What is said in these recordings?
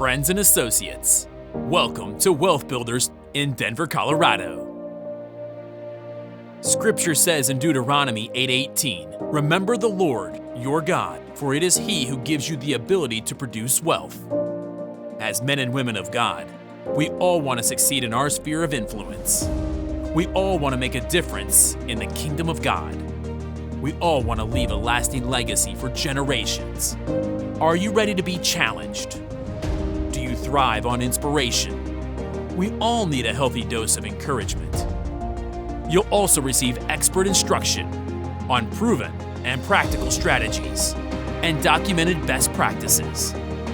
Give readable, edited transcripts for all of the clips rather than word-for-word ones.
friends and associates. Welcome to Wealth Builders in Denver, Colorado. Scripture says in Deuteronomy 8:18, "Remember the Lord, your God, for it is He who gives you the ability to produce wealth." As men and women of God, we all want to succeed in our sphere of influence. We all want to make a difference in the kingdom of God. We all want to leave a lasting legacy for generations. Are you ready to be challenged? Do you thrive on inspiration? We all need a healthy dose of encouragement. You'll also receive expert instruction on proven and practical strategies and documented best practices.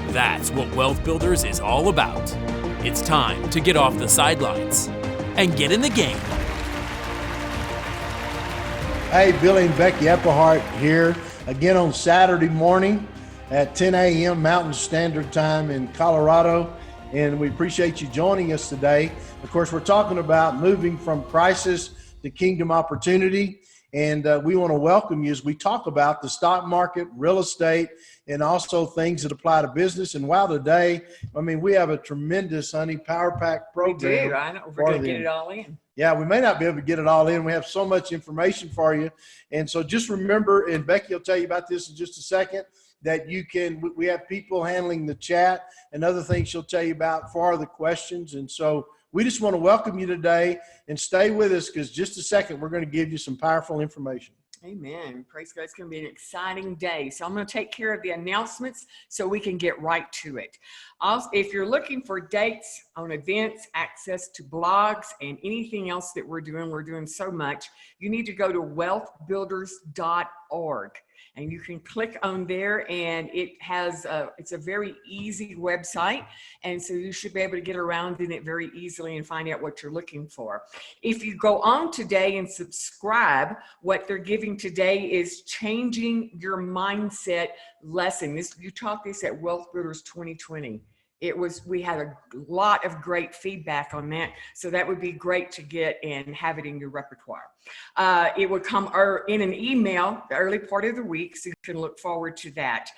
That's what Wealth Builders is all about. It's time to get off the sidelines and get in the game. Hey, Billy and Becky Epplehart here again on Saturday morning at 10 a.m. Mountain Standard Time in Colorado. And we appreciate you joining us today. Of course, we're talking about moving from crisis to kingdom opportunity. And we want to welcome you as we talk about the stock market, real estate, and also things that apply to business. And wow, today, we have a tremendous, power pack program. We do. I know we're going to get it all in. Yeah, we may not be able to get it all in. We have so much information for you. And so just remember, and Becky will tell you about this in just a second, that we have people handling the chat and other things she'll tell you about for the questions. And so we just want to welcome you today and stay with us because just a second, we're going to give you some powerful information. Amen. Praise God. It's going to be an exciting day. So I'm going to take care of the announcements so we can get right to it. Also, if you're looking for dates on events, access to blogs, and anything else that we're doing so much, you need to go to wealthbuilders.org. And you can click on there, and it's a very easy website. And so you should be able to get around in it very easily and find out what you're looking for. If you go on today and subscribe, what they're giving today is Changing Your Mindset lesson. You taught this at Wealth Builders 2020. We had a lot of great feedback on that. So that would be great to get and have it in your repertoire. It would come in an email the early part of the week, so you can look forward to that.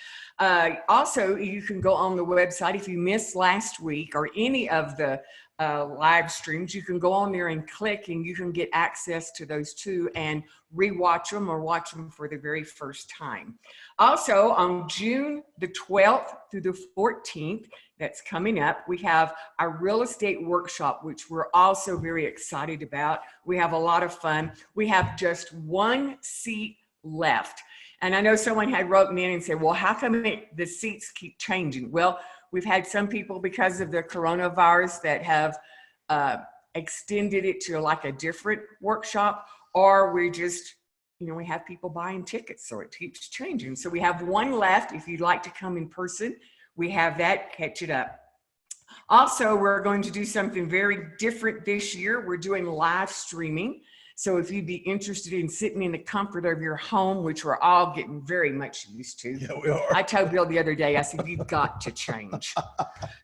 Also, you can go on the website. If you missed last week or any of the live streams, you can go on there and click, and you can get access to those too and rewatch them or watch them for the very first time. Also, on June the 12th through the 14th, that's coming up, we have our real estate workshop, which we're also very excited about. We have a lot of fun. We have just one seat left. And I know someone had wrote me in and said, well, how come the seats keep changing? Well, we've had some people, because of the coronavirus, that have extended it to like a different workshop, or we just, we have people buying tickets, so it keeps changing. So we have one left. If you'd like to come in person, we have that. Catch it up. Also, we're going to do something very different this year. We're doing live streaming. So if you'd be interested in sitting in the comfort of your home, which we're all getting very much used to. Yeah, we are. I told Bill the other day, I said, you've got to change.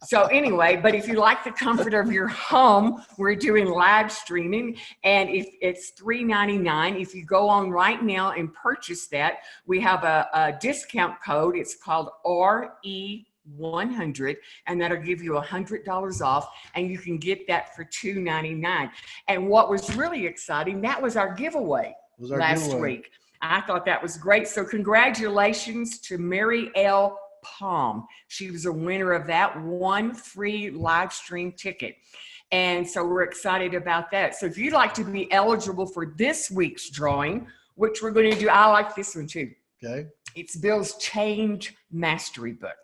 So anyway, but if you like the comfort of your home, we're doing live streaming. And if it's $3.99, if you go on right now and purchase that, we have a discount code. It's called RE100, and that'll give you $100 off, and you can get that for $2.99. And what was really exciting, that was our giveaway last week. I thought that was great. So congratulations to Mary L. Palm. She was a winner of that one free live stream ticket. And so we're excited about that. So if you'd like to be eligible for this week's drawing, which we're going to do, I like this one too. Okay. It's Bill's Change Mastery book.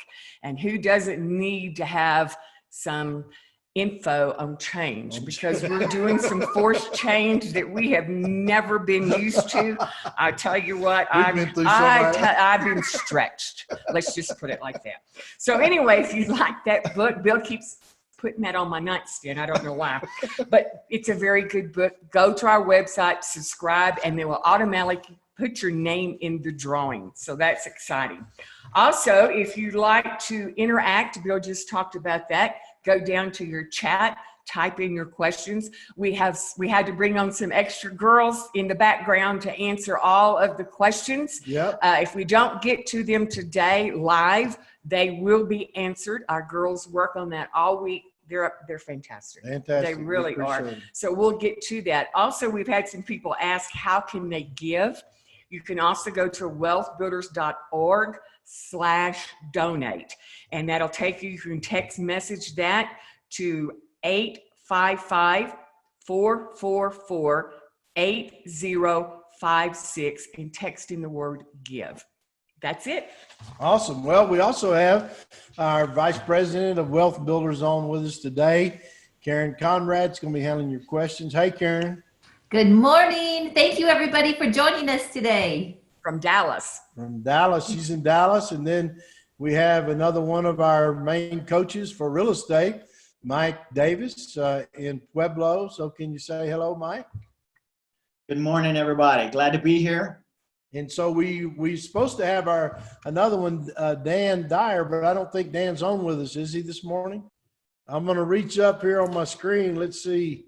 And who doesn't need to have some info on change? Because we're doing some forced change that we have never been used to. I tell you what, I've been stretched. Let's just put it like that. So anyway, if you like that book, Bill keeps putting that on my nightstand. I don't know why, but it's a very good book. Go to our website, subscribe, and they will automatically put your name in the drawing. So that's exciting. Also, if you'd like to interact, Bill just talked about that. Go down to your chat, type in your questions. We had to bring on some extra girls in the background to answer all of the questions. Yep. If we don't get to them today live, They will be answered. Our girls work on that all week. They're fantastic. Fantastic. They really We are. appreciate it. So we'll get to that. Also, we've had some people ask, how can they give? You can also go to wealthbuilders.org/donate, and that'll take you can text message that to 855-444-8056 and text in the word give. That's it. Awesome. Well, we also have our Vice President of Wealth Builders on with us today. Karen Conrad's going to be handling your questions. Hey, Karen. Good morning. Thank you, everybody, for joining us today. From Dallas. From Dallas. She's in Dallas. And then we have another one of our main coaches for real estate, Mike Davis, in Pueblo. So can you say hello, Mike? Good morning, everybody. Glad to be here. And so we're supposed to have another one, Dan Dyer, but I don't think Dan's on with us. Is he this morning? I'm going to reach up here on my screen. Let's see.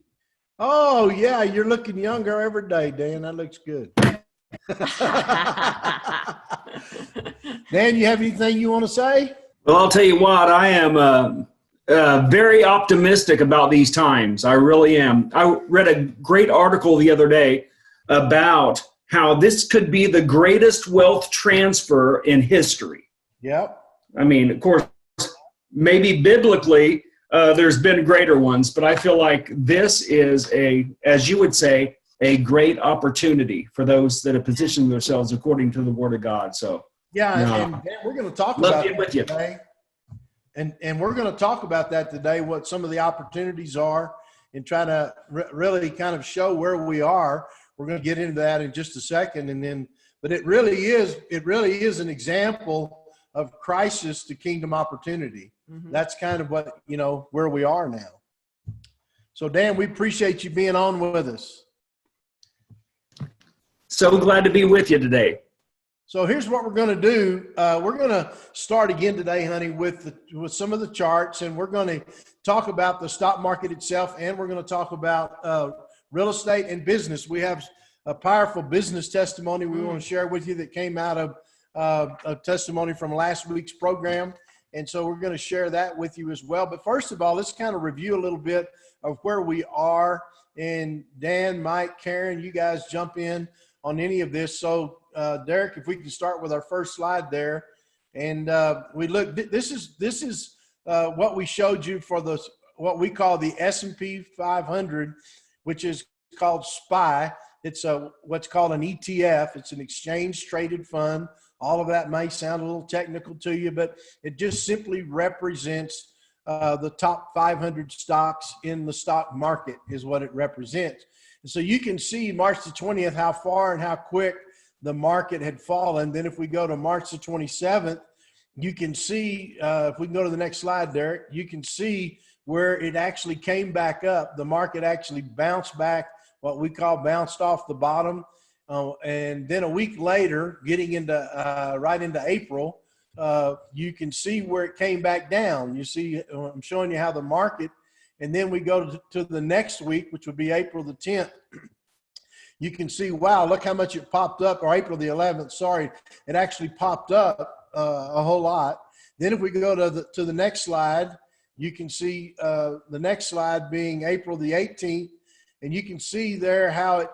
Oh, yeah, you're looking younger every day, Dan. That looks good. Dan, you have anything you want to say? Well, I'll tell you what, I am very optimistic about these times. I really am. I read a great article the other day about how this could be the greatest wealth transfer in history. Yep. I mean, of course, maybe biblically, there's been greater ones, but I feel like this is as you would say, a great opportunity for those that have positioned themselves according to the Word of God. So, yeah, and we're going to talk about that today. And we're going to talk about that today, what some of the opportunities are, and try to really kind of show where we are. We're going to get into that in just a second, but it really is an example of crisis to kingdom opportunity. Mm-hmm. That's kind of what, where we are now. So Dan, we appreciate you being on with us. So glad to be with you today. So here's what we're going to do. We're going to start again today, honey, with some of the charts, and we're going to talk about the stock market itself, and we're going to talk about real estate and business. We have a powerful business testimony we want to share with you that came out of a testimony from last week's program. And so we're going to share that with you as well. But first of all, let's kind of review a little bit of where we are. And Dan, Mike, Karen, you guys jump in on any of this. So Derek, if we can start with our first slide there. And we look, this is what we showed you for what we call the S&P 500, which is called SPY. It's what's called an ETF. It's an exchange traded fund. All of that may sound a little technical to you, but it just simply represents the top 500 stocks in the stock market is what it represents. And so you can see March the 20th, how far and how quick the market had fallen. Then if we go to March the 27th, you can see, if we can go to the next slide, Derek, you can see where it actually came back up. The market actually bounced back, what we call bounced off the bottom. And then a week later, getting into right into April, you can see where it came back down. You see, I'm showing you how the market, and then we go to the next week, which would be April the 10th. You can see, wow, look how much it popped up, or April the 11th, sorry, it actually popped up a whole lot. Then if we go to the next slide, you can see the next slide being April the 18th, and you can see there how it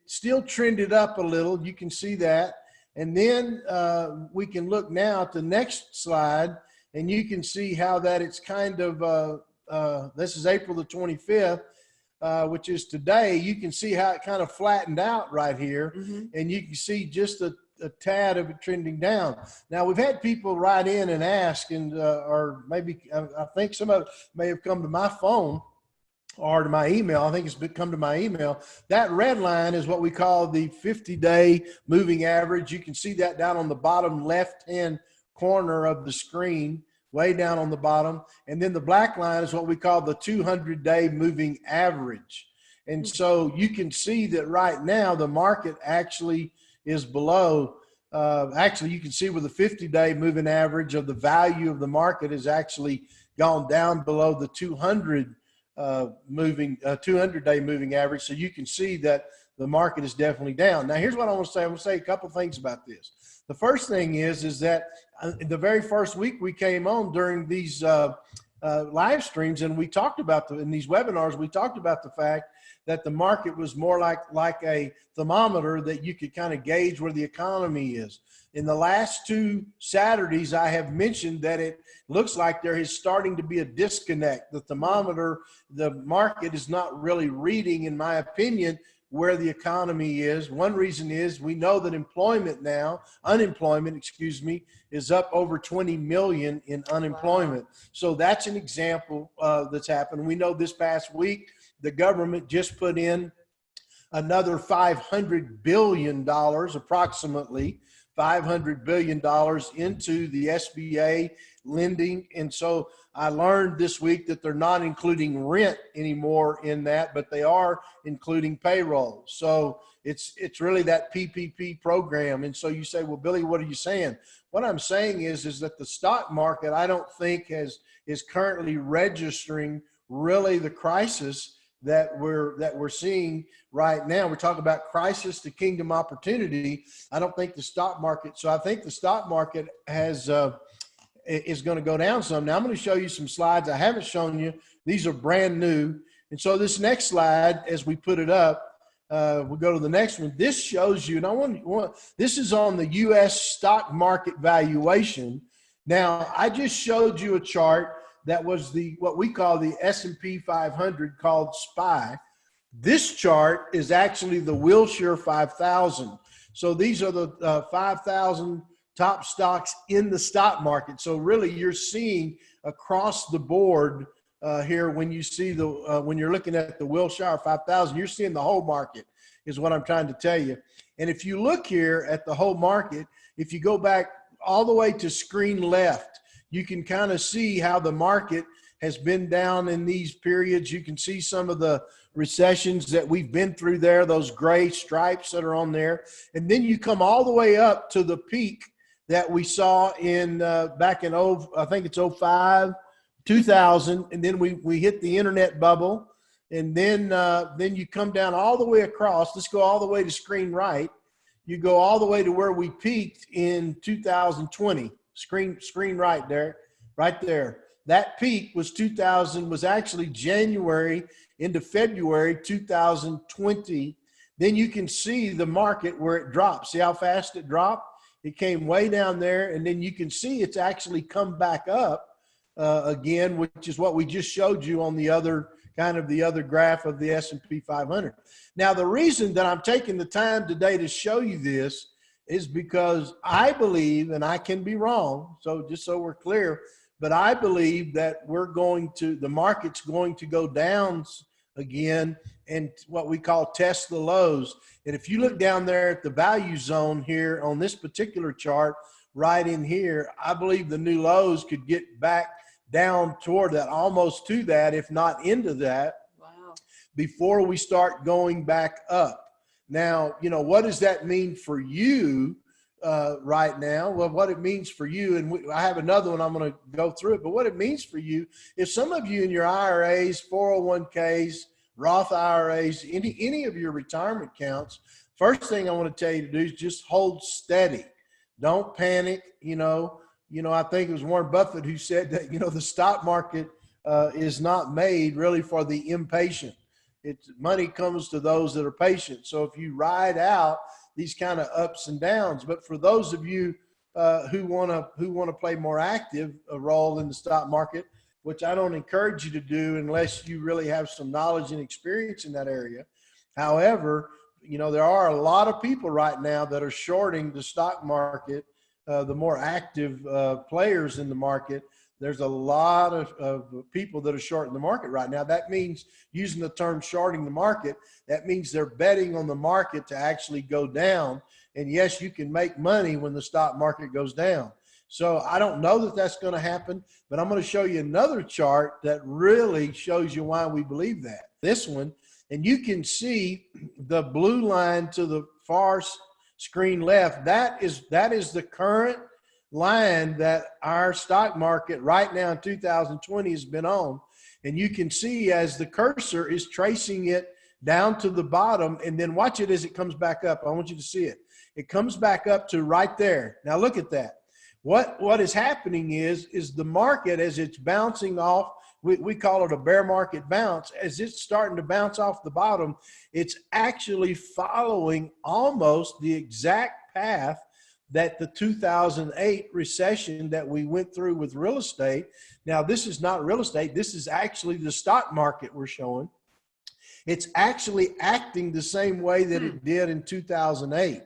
still trended up a little. You can see that. And then we can look now at the next slide, and you can see how that it's kind of, this is April the 25th, which is today. You can see how it kind of flattened out right here. Mm-hmm. And you can see just a tad of it trending down. Now, we've had people write in and ask, and or maybe I think some of it may have come to my phone or to my email. I think it's come to my email. That red line is what we call the 50-day moving average. You can see that down on the bottom left-hand corner of the screen, way down on the bottom. And then the black line is what we call the 200-day moving average. And so you can see that right now the market actually is below. Actually, you can see where the 50-day moving average of the value of the market has actually gone down below the 200-day moving average. So you can see that the market is definitely down. Now, here's what I want to say. I want to say a couple things about this. The first thing is that the very first week we came on during these live streams, and we talked about in these webinars, we talked about the fact that the market was more like a thermometer that you could kind of gauge where the economy is. In the last 2 Saturdays, I have mentioned that it looks like there is starting to be a disconnect. The thermometer, the market is not really reading, in my opinion, where the economy is. One reason is we know that unemployment, is up over 20 million in unemployment. Wow. So that's an example that's happened. We know this past week, the government just put in another $500 billion, approximately $500 billion into the SBA lending. And so I learned this week that they're not including rent anymore in that, but they are including payroll. So it's really that PPP program. And so you say, well, Billy, what are you saying? What I'm saying is that the stock market, I don't think is currently registering really the crisis that we're seeing right now. We're talking about crisis to kingdom opportunity. I don't think the stock market. So I think the stock market is going to go down some. Now I'm going to show you some slides I haven't shown you. These are brand new. And so this next slide, as we put it up, we'll go to the next one. This shows you, and this is on the U.S. stock market valuation. Now I just showed you a chart that was what we call the S&P 500, called SPY. This chart is actually the Wilshire 5000. So these are the 5,000 top stocks in the stock market. So really you're seeing across the board here when you see when you're looking at the Wilshire 5000, you're seeing the whole market is what I'm trying to tell you. And if you look here at the whole market, if you go back all the way to screen left, you can kind of see how the market has been down in these periods. You can see some of the recessions that we've been through there, those gray stripes that are on there. And then you come all the way up to the peak that we saw in back in I think it's 05, 2000. And then we hit the internet bubble. And then you come down all the way across. Let's go all the way to screen right. You go all the way to where we peaked in 2020. Screen right there, right there. That peak was actually January into February 2020. Then you can see the market where it dropped. See how fast it dropped? It came way down there, and then you can see it's actually come back up again, which is what we just showed you on the other graph of the S&P 500. Now, the reason that I'm taking the time today to show you this is because I believe, and I can be wrong, so just so we're clear, but I believe that the market's going to go down again and what we call test the lows. And if you look down there at the value zone here on this particular chart, right in here, I believe the new lows could get back down toward that, almost to that, if not into that, wow, before we start going back up. Now, what does that mean for you right now? Well, what it means for you, and I have another one, I'm going to go through it, but what it means for you, if some of you in your IRAs, 401ks, Roth IRAs, any of your retirement accounts, first thing I want to tell you to do is just hold steady. Don't panic. I think it was Warren Buffett who said that, the stock market is not made really for the impatient. Money comes to those that are patient. So if you ride out these kind of ups and downs, but for those of you who want to play more active a role in the stock market, which I don't encourage you to do unless you really have some knowledge and experience in that area. However, there are a lot of people right now that are shorting the stock market, the more active players in the market. There's a lot of people that are shorting the market right now. That means, using the term shorting the market, that means they're betting on the market to actually go down. And yes, you can make money when the stock market goes down. So I don't know that that's going to happen, but I'm going to show you another chart that really shows you why we believe that. This one, and you can see the blue line to the far screen left. That is the current line that our stock market right now in 2020 has been on. And you can see as the cursor is tracing it down to the bottom, and then watch it as it comes back up. I want you to see it. It comes back up to right there. Now look at that. What is happening is the market, as it's bouncing off, we call it a bear market bounce, as it's starting to bounce off the bottom, it's actually following almost the exact path that the 2008 recession that we went through with real estate. Now, this is not real estate. This is actually the stock market we're showing. It's actually acting the same way that it did in 2008.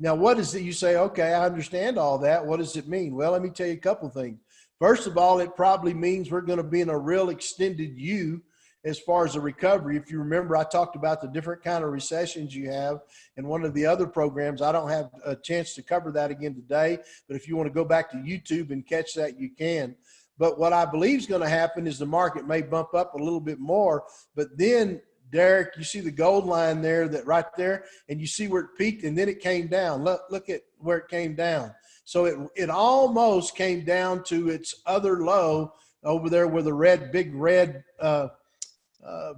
Now, what is it? You say, okay, I understand all that. What does it mean? Well, let me tell you a couple of things. First of all, it probably means we're going to be in a real extended U as far as the recovery. If you remember, I talked about the different kind of recessions you have in one of the other programs. I don't have a chance to cover that again today, but if you want to go back to YouTube and catch that, you can. But what I believe is going to happen is the market may bump up a little bit more, but then Derek, you see the gold line there, that right there, and you see where it peaked and then it came down. Look at where it came down. So it almost came down to its other low over there where the big red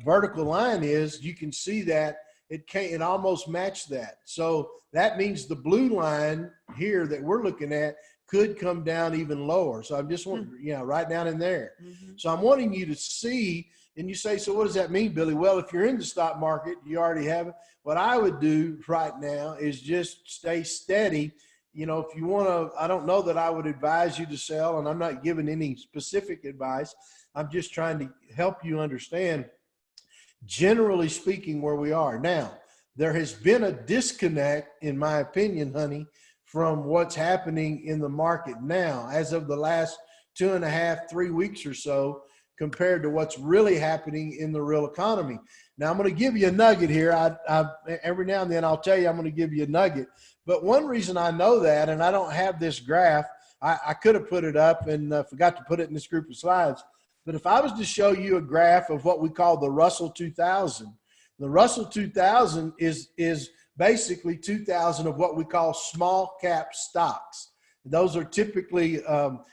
vertical line is. You can see that it almost matched that. So that means the blue line here that we're looking at could come down even lower. So I'm just wanting, right down in there. So I'm wanting you to see. And you say, so what does that mean, Billy? Well, if you're in the stock market, you already have it. What I would do right now is just stay steady. If you want to, I don't know that I would advise you to sell, and I'm not giving any specific advice. I'm just trying to help you understand, generally speaking, where we are. Now, there has been a disconnect, in my opinion, honey, from what's happening in the market now, as of the last 2.5, 3 weeks or so, compared to what's really happening in the real economy. Now, I'm going to give you a nugget here. Every now and then I'll tell you I'm going to give you a nugget. But one reason I know that, and I don't have this graph, I could have put it up and forgot to put it in this group of slides. But if I was to show you a graph of what we call the Russell 2000, the Russell 2000 is basically 2,000 of what we call small cap stocks. Those are typically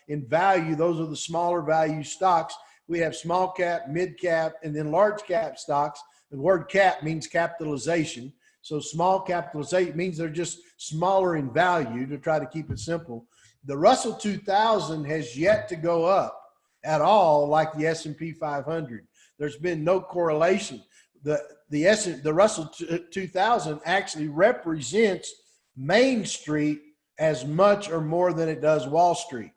in value, those are the smaller value stocks. We have small cap, mid cap, and then large cap stocks. The word cap means capitalization. So small capitalization means they're just smaller in value, to try to keep it simple. The Russell 2000 has yet to go up at all like the S&P 500. There's been no correlation. The Russell 2000 actually represents Main Street as much or more than it does Wall Street.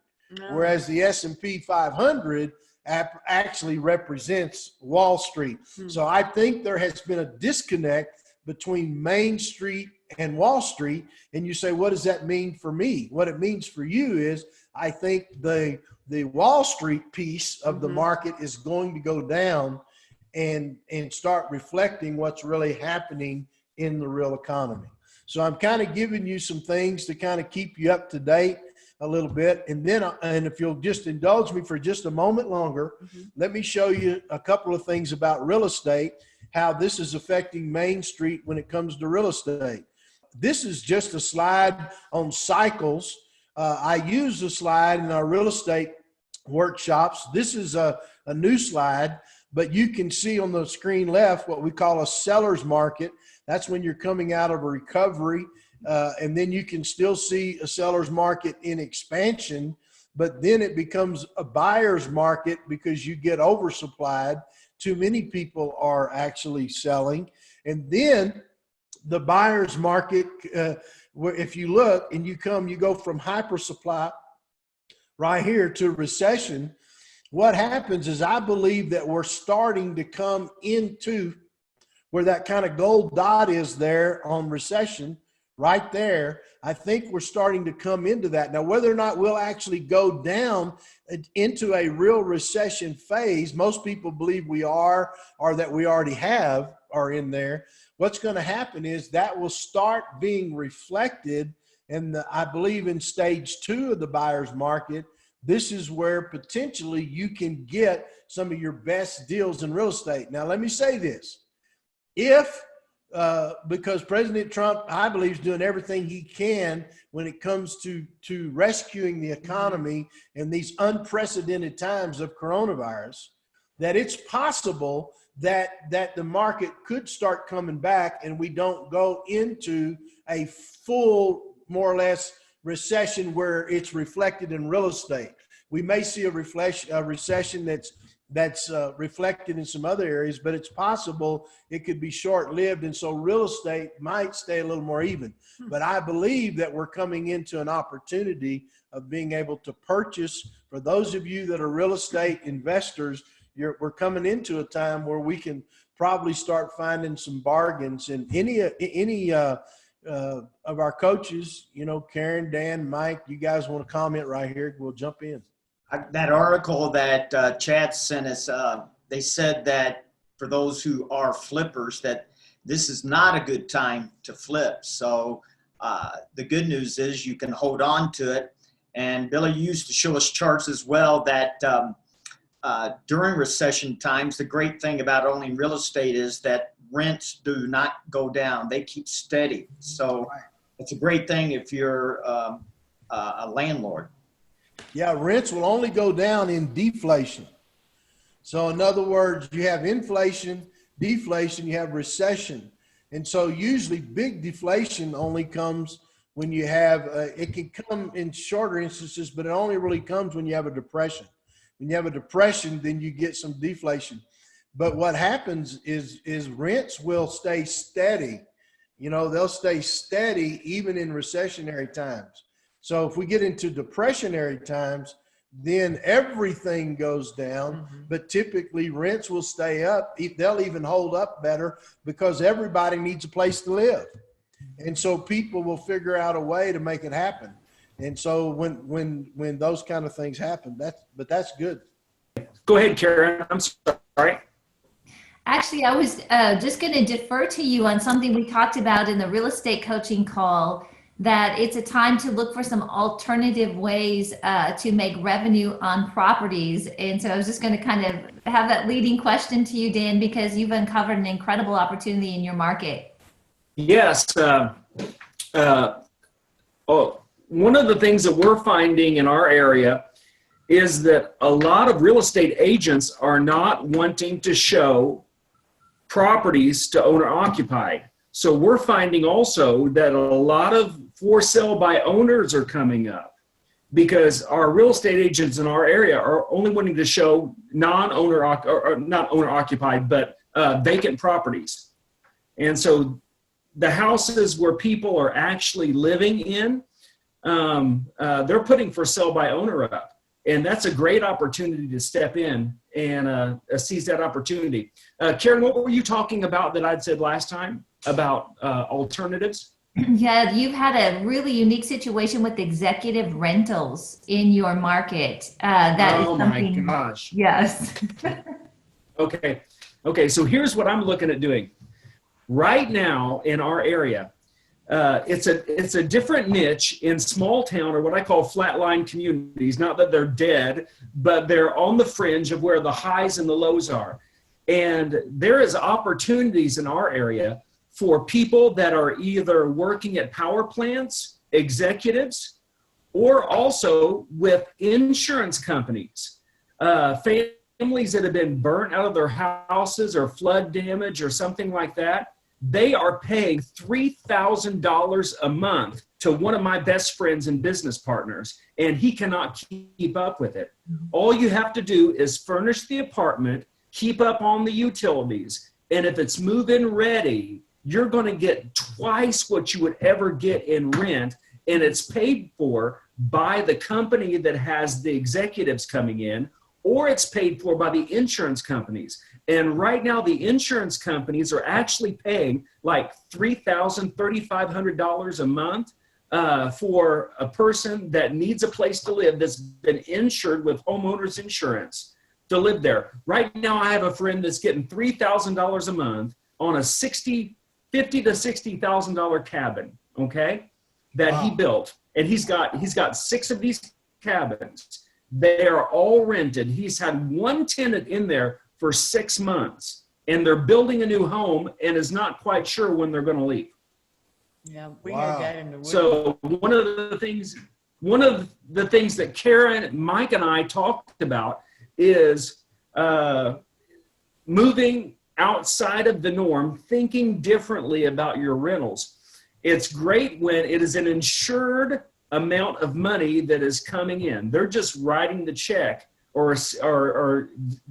Whereas the S&P 500 actually represents Wall Street. So I think there has been a disconnect between Main Street and Wall Street. And you say, what does that mean for me? What it means for you is, I think the Wall Street piece of the market is going to go down and start reflecting what's really happening in the real economy. So I'm kind of giving you some things to kind of keep you up to date a little bit. And then, and if you'll just indulge me for just a moment longer, let me show you a couple of things about real estate, how this is affecting Main Street when it comes to real estate. This is just a slide on cycles. I use the slide in our real estate workshops. This is a new slide, but you can see on the screen left what we call a seller's market. That's when you're coming out of a recovery. And then you can still see a seller's market in expansion, but then it becomes a buyer's market because you get oversupplied. Too many people are actually selling. And then the buyer's market, where if you look and you go from hypersupply right here to recession, what happens is, I believe that we're starting to come into where that kind of gold dot is there on recession. Right there, I think we're starting to come into that. Now, whether or not we'll actually go down into a real recession phase, most people believe we are, or that we already are in there. What's going to happen is that will start being reflected, and I believe in stage 2 of the buyer's market. This is where potentially you can get some of your best deals in real estate. Now, let me say this. Because President Trump, I believe, is doing everything he can when it comes to rescuing the economy in these unprecedented times of coronavirus. that it's possible that the market could start coming back and we don't go into a full, more or less, recession where it's reflected in real estate. We may see a recession that's reflected in some other areas, but it's possible it could be short-lived, and so real estate might stay a little more even. But I believe that we're coming into an opportunity of being able to purchase. For those of you that are real estate investors, we're coming into a time where we can probably start finding some bargains. And any of our coaches, Karen, Dan, Mike, you guys want to comment right here? We'll jump in. That article that Chad sent us, they said that for those who are flippers, that this is not a good time to flip. So the good news is you can hold on to it. And Billy used to show us charts as well that during recession times, the great thing about owning real estate is that rents do not go down. They keep steady. So it's a great thing if you're a landlord. Yeah, rents will only go down in deflation. So in other words, you have inflation, deflation, you have recession. And so usually big deflation only comes when you have, it can come in shorter instances, but it only really comes when you have a depression. When you have a depression, then you get some deflation. But what happens is rents will stay steady. They'll stay steady even in recessionary times. So if we get into depressionary times, then everything goes down, but typically rents will stay up. They'll even hold up better because everybody needs a place to live. And so people will figure out a way to make it happen. And so when those kind of things happen, that's good. Go ahead, Karen. I'm sorry. Actually, I was just going to defer to you on something we talked about in the real estate coaching call, that it's a time to look for some alternative ways to make revenue on properties. And so I was just going to kind of have that leading question to you, Dan, because you've uncovered an incredible opportunity in your market. Yes. One of the things that we're finding in our area is that a lot of real estate agents are not wanting to show properties to owner occupied. So we're finding also that a lot of for sale by owners are coming up because our real estate agents in our area are only wanting to show not owner occupied, but vacant properties. And so the houses where people are actually living in, they're putting for sale by owner up. And that's a great opportunity to step in and seize that opportunity. Karen, what were you talking about that I'd said last time about alternatives? Yeah, you've had a really unique situation with executive rentals in your market. Oh my gosh. Yes. Okay. So here's what I'm looking at doing. Right now in our area, it's a different niche in small town, or what I call flatline communities. Not that they're dead, but they're on the fringe of where the highs and the lows are. And there is opportunities in our area for people that are either working at power plants, executives, or also with insurance companies, families that have been burnt out of their houses or flood damage or something like that. They are paying $3,000 a month to one of my best friends and business partners, and he cannot keep up with it. All you have to do is furnish the apartment, keep up on the utilities, and if it's move-in ready, you're going to get twice what you would ever get in rent, and it's paid for by the company that has the executives coming in, or it's paid for by the insurance companies. And right now, the insurance companies are actually paying like $3,000, $3,500 a month for a person that needs a place to live that's been insured with homeowners insurance to live there. Right now, I have a friend that's getting $3,000 a month on a $50,000 to $60,000 cabin, okay, that he built. And he's got 6 of these cabins. They are all rented. He's had one tenant in there for 6 months, and they're building a new home and is not quite sure when they're going to leave. Yeah, we had that in the woods. So one of the things that Karen, Mike, and I talked about is moving outside of the norm, thinking differently about your rentals. It's great when it is an insured amount of money that is coming in. They're just writing the check or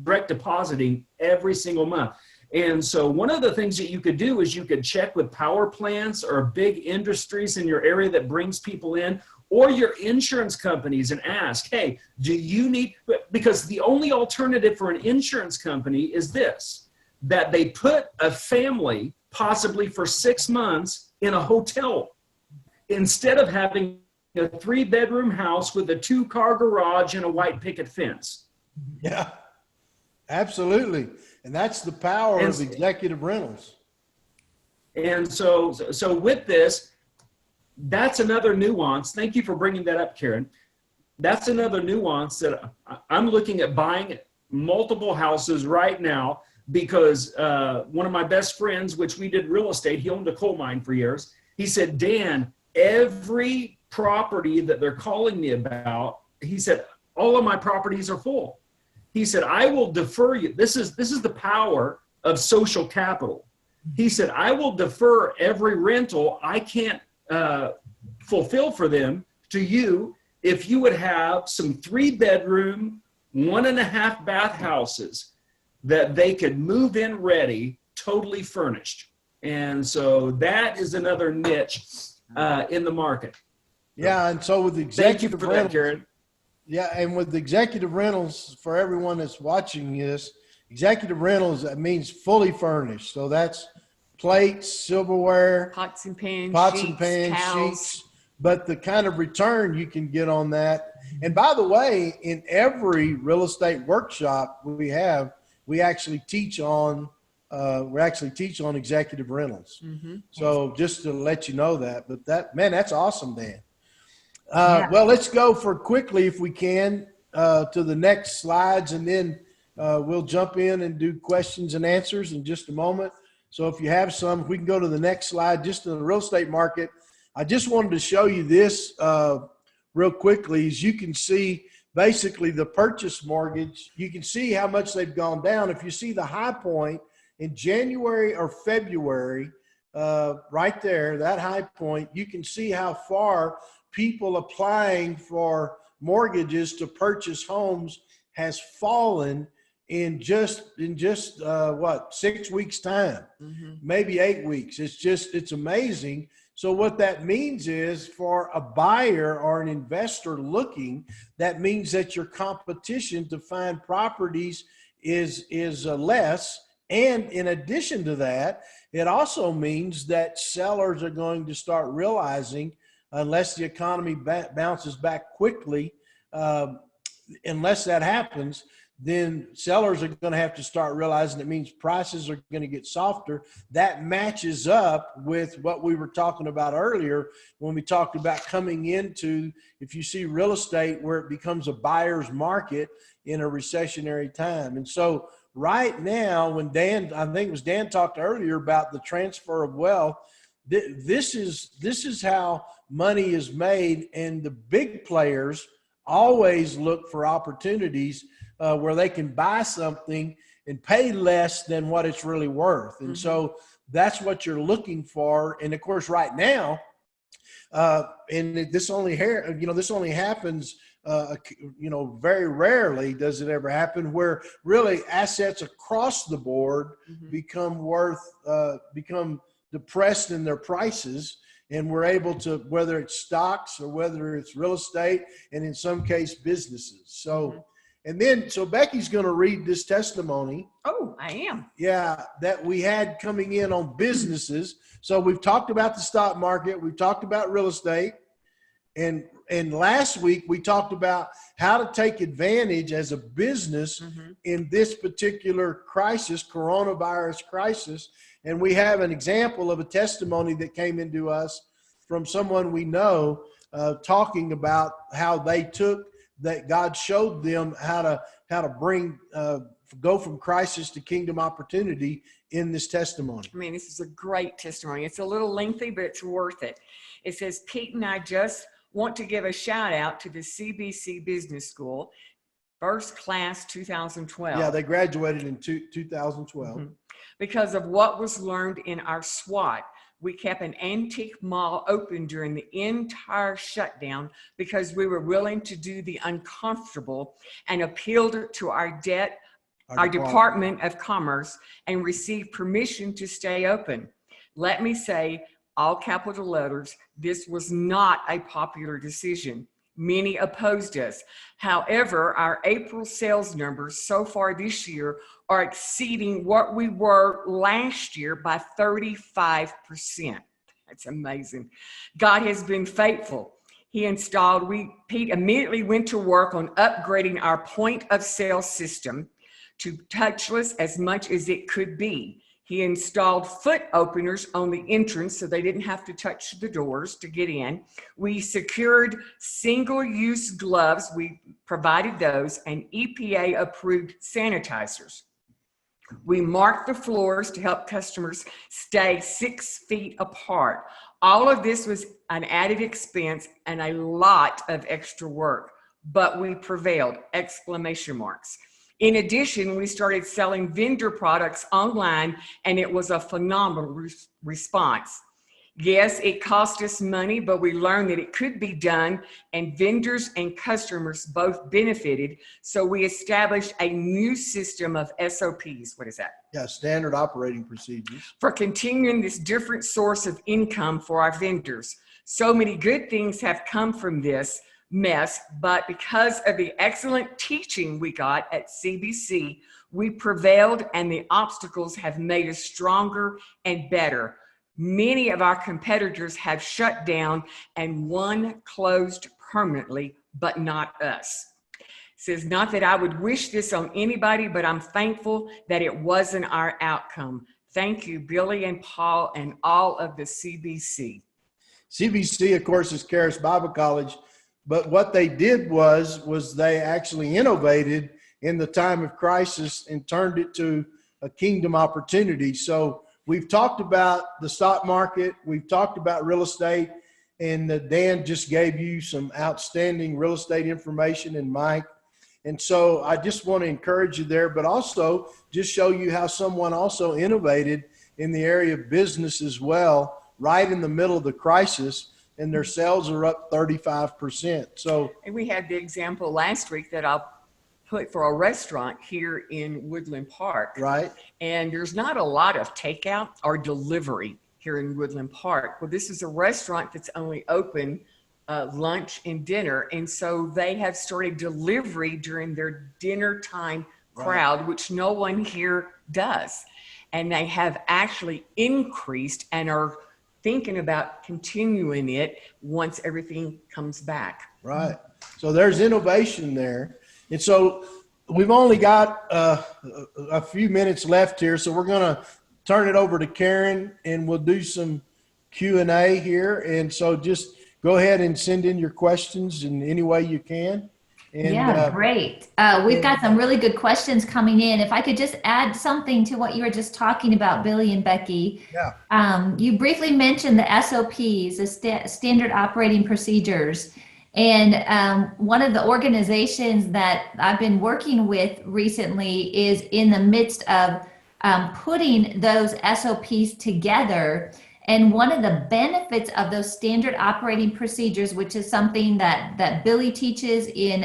direct depositing every single month. And so one of the things that you could do is you could check with power plants or big industries in your area that brings people in, or your insurance companies, and ask, hey, do you need, because the only alternative for an insurance company is this, that they put a family possibly for 6 months in a hotel instead of having a 3-bedroom house with a 2-car garage and a white picket fence. Yeah, absolutely. And that's the power of executive rentals. And so with this, that's another nuance. Thank you for bringing that up, Karen. That's another nuance that I'm looking at buying multiple houses right now because one of my best friends, which we did real estate, he owned a coal mine for years. He said, Dan, every property that they're calling me about, he said, all of my properties are full. He said, I will defer you. This is the power of social capital. He said, I will defer every rental I can't fulfill for them to you if you would have some 3-bedroom, 1.5 bath houses that they could move in ready, totally furnished. And so that is another niche in the market. Yeah, and so with the executive rentals, that, Karen. Yeah, and with the executive rentals, for everyone that's watching this, executive rentals, that means fully furnished. So that's plates, silverware, pots and pans, sheets. But the kind of return you can get on that. And by the way, in every real estate workshop we actually teach on executive rentals. Mm-hmm. So just to let you know that. But that's awesome, Dan. Well, let's go for quickly, if we can, to the next slides, and then we'll jump in and do questions and answers in just a moment. So if you have some, if we can go to the next slide, just in the real estate market, I just wanted to show you this real quickly. As you can see, basically the purchase mortgage, you can see how much they've gone down. If you see the high point in January or February, right there, that high point, you can see how far people applying for mortgages to purchase homes has fallen in just 6 weeks time, maybe 8 weeks. It's amazing. So what that means is, for a buyer or an investor looking, that means that your competition to find properties is less. And in addition to that, it also means that sellers are going to start realizing, unless the economy bounces back quickly, unless that happens, then sellers are going to have to start realizing it means prices are going to get softer. That matches up with what we were talking about earlier when we talked about coming into, if you see real estate where it becomes a buyer's market in a recessionary time. And so right now, when I think it was Dan talked earlier about the transfer of wealth, this is how money is made, and the big players always look for opportunities where they can buy something and pay less than what it's really worth. And so that's what you're looking for. And of course, right now, and this only happens, very rarely does it ever happen, where really assets across the board become depressed in their prices. And we're able to, whether it's stocks or whether it's real estate, and in some case businesses. So, so Becky's going to read this testimony. Oh, I am. Yeah, that we had coming in on businesses. So we've talked about the stock market. We've talked about real estate. And last week we talked about how to take advantage as a business in this particular crisis, coronavirus crisis. And we have an example of a testimony that came into us from someone we know, talking about how they took that God showed them how to bring go from crisis to kingdom opportunity in this testimony. I mean, this is a great testimony. It's a little lengthy, but it's worth it. It says, Pete and I just want to give a shout out to the CBC Business School First class 2012. Yeah, they graduated in 2012. Mhm. Because of what was learned in our SWAT, we kept an antique mall open during the entire shutdown because we were willing to do the uncomfortable and appealed to our Department of Commerce and received permission to stay open. Let me say, all capital letters, this was not a popular decision. Many opposed us. However, our April sales numbers so far this year are exceeding what we were last year by 35%. That's amazing. God has been faithful. Pete immediately went to work on upgrading our point of sale system to touchless as much as it could be. He installed foot openers on the entrance so they didn't have to touch the doors to get in. We secured single-use gloves. We provided those, and EPA-approved sanitizers. We marked the floors to help customers stay 6 feet apart. All of this was an added expense and a lot of extra work, but we prevailed, exclamation marks. In addition, we started selling vendor products online, and it was a phenomenal response. Yes, it cost us money, but we learned that it could be done, and vendors and customers both benefited. So we established a new system of SOPs. What is that? Yeah, standard operating procedures. For continuing this different source of income for our vendors. So many good things have come from this mess, but because of the excellent teaching we got at CBC, we prevailed, and the obstacles have made us stronger and better. Many of our competitors have shut down, and one closed permanently, but not us. It says, not that I would wish this on anybody, but I'm thankful that it wasn't our outcome. Thank you, Billy and Paul and all of the CBC. CBC, of course, is Charis Bible College. But what they did was they actually innovated in the time of crisis and turned it to a kingdom opportunity. So we've talked about the stock market. We've talked about real estate. And Dan just gave you some outstanding real estate information, and Mike. And so I just want to encourage you there, but also just show you how someone also innovated in the area of business as well, right in the middle of the crisis. And their sales are up 35%. So, and we had the example last week that I'll put for a restaurant here in Woodland Park. Right. And there's not a lot of takeout or delivery here in Woodland Park. Well, this is a restaurant that's only open lunch and dinner. And so they have started delivery during their dinner time crowd, right, which no one here does. And they have actually increased and are thinking about continuing it once everything comes back. Right. So there's innovation there. And so we've only got a few minutes left here. So we're going to turn it over to Karen, and we'll do some Q&A here. And so just go ahead and send in your questions in any way you can. And, yeah, great. We've got some really good questions coming in. If I could just add something to what you were just talking about, Billy and Becky. Yeah. You briefly mentioned the SOPs, the standard operating procedures. And one of the organizations that I've been working with recently is in the midst of putting those SOPs together. And one of the benefits of those standard operating procedures, which is something that Billy teaches in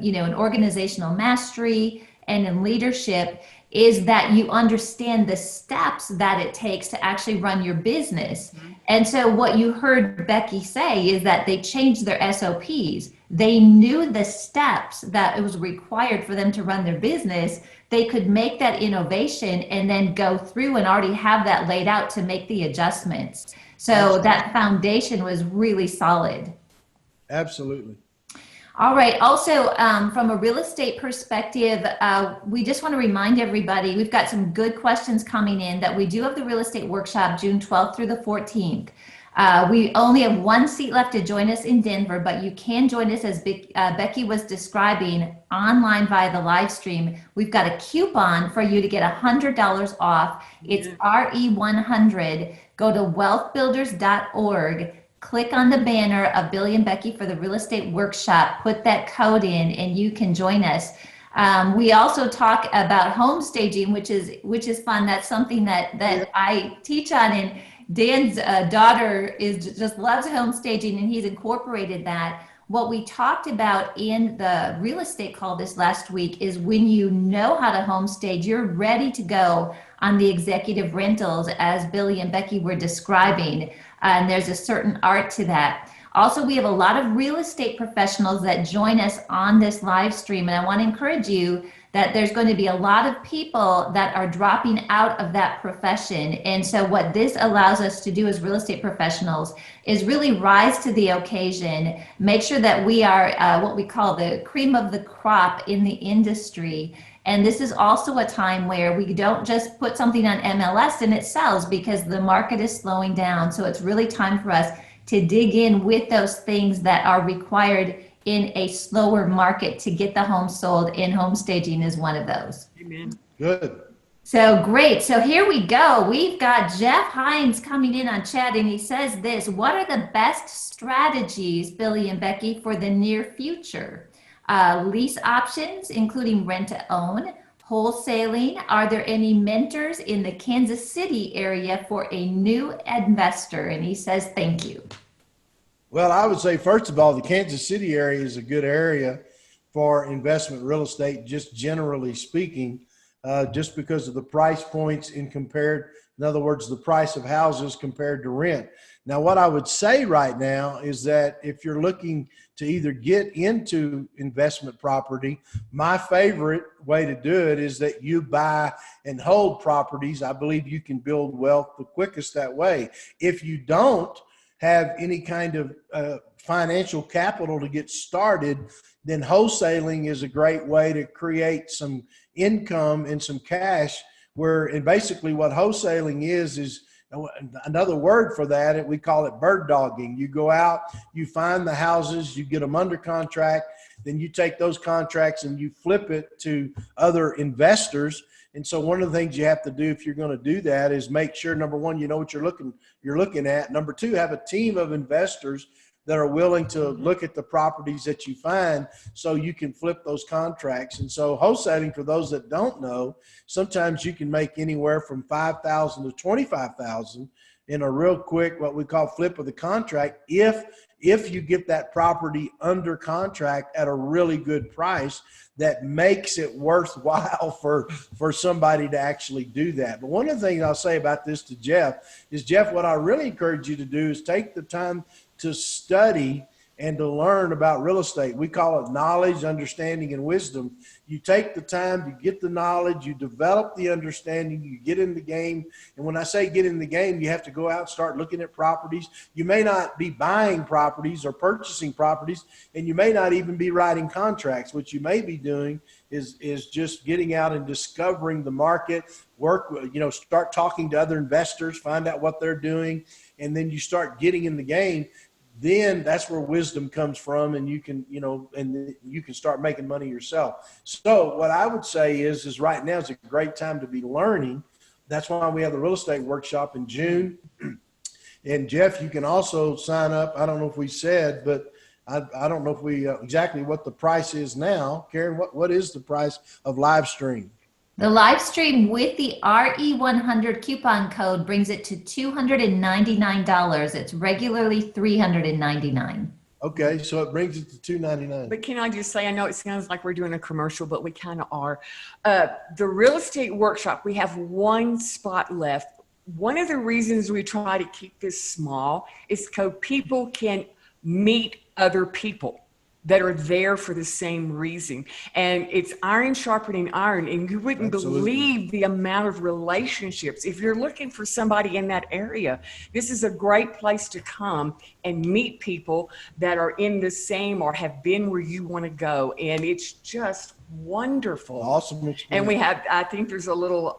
in organizational mastery and in leadership, is that you understand the steps that it takes to actually run your business. Mm-hmm. And so what you heard Becky say is that they changed their SOPs. They knew the steps that it was required for them to run their business. They could make that innovation and then go through and already have that laid out to make the adjustments. So that foundation was really solid. Absolutely. All right. Also, from a real estate perspective, we just want to remind everybody, we've got some good questions coming in, that we do have the real estate workshop June 12th through the 14th. We only have one seat left to join us in Denver, but you can join us, as Becky was describing, online via the live stream. We've got a coupon for you to get $100 off. It's RE100. Go to wealthbuilders.org. click on the banner of Billy and Becky for the real estate workshop, put that code in, and you can join us. We also talk about home staging, which is fun. That's something that I teach on, and Dan's daughter just loves home staging, and he's incorporated that. What we talked about in the real estate call this last week is when you know how to home stage, you're ready to go on the executive rentals, as Billy and Becky were describing. And there's a certain art to that. Also, we have a lot of real estate professionals that join us on this live stream. And I want to encourage you that there's going to be a lot of people that are dropping out of that profession. And so what this allows us to do as real estate professionals is really rise to the occasion, make sure that we are what we call the cream of the crop in the industry. And this is also a time where we don't just put something on MLS and it sells, because the market is slowing down. So it's really time for us to dig in with those things that are required in a slower market to get the home sold, and home staging is one of those. Amen. Good. So great. So here we go. We've got Jeff Hines coming in on chat, and he says this: what are the best strategies, Billy and Becky, for the near future? Lease options, including rent to own, wholesaling. Are there any mentors in the Kansas City area for a new investor? And he says, thank you. Well, I would say, first of all, the Kansas City area is a good area for investment real estate, just generally speaking, just because of the price points in other words, the price of houses compared to rent. Now, what I would say right now is that if you're looking to either get into investment property, my favorite way to do it is that you buy and hold properties. I believe you can build wealth the quickest that way. If you don't have any kind of financial capital to get started, then wholesaling is a great way to create some income and some cash. And basically what wholesaling is another word for that. We call it bird dogging. You go out, you find the houses, you get them under contract, then you take those contracts and you flip it to other investors. And so one of the things you have to do if you're going to do that is make sure, number one, you know what you're looking at. Number two, have a team of investors that are willing to look at the properties that you find so you can flip those contracts. And so wholesaling, for those that don't know, sometimes you can make anywhere from $5,000 to $25,000 in a real quick, what we call flip of the contract, if you get that property under contract at a really good price that makes it worthwhile for somebody to actually do that. But one of the things I'll say about this to Jeff is, Jeff, what I really encourage you to do is take the time to study and to learn about real estate. We call it knowledge, understanding, and wisdom. You take the time to get the knowledge, you develop the understanding, you get in the game. And when I say get in the game, you have to go out and start looking at properties. You may not be buying properties or purchasing properties, and you may not even be writing contracts. What you may be doing is just getting out and discovering the market, start talking to other investors, find out what they're doing, and then you start getting in the game. Then that's where wisdom comes from, and you can start making money yourself. So what I would say is right now is a great time to be learning. That's why we have the real estate workshop in June. And Jeff, you can also sign up. I don't know if we said, but I don't know if we exactly what the price is now. Karen, what is the price of live stream? The live stream with the RE100 coupon code brings it to $299. It's regularly $399. Okay, so it brings it to $299. But can I just say, I know it sounds like we're doing a commercial, but we kind of are. The real estate workshop, we have one spot left. One of the reasons we try to keep this small is because people can meet other people that are there for the same reason. And it's iron sharpening iron. And you wouldn't believe the amount of relationships. If you're looking for somebody in that area, this is a great place to come and meet people that are in the same or have been where you want to go. And it's just wonderful. Awesome experience. And we have, I think there's a little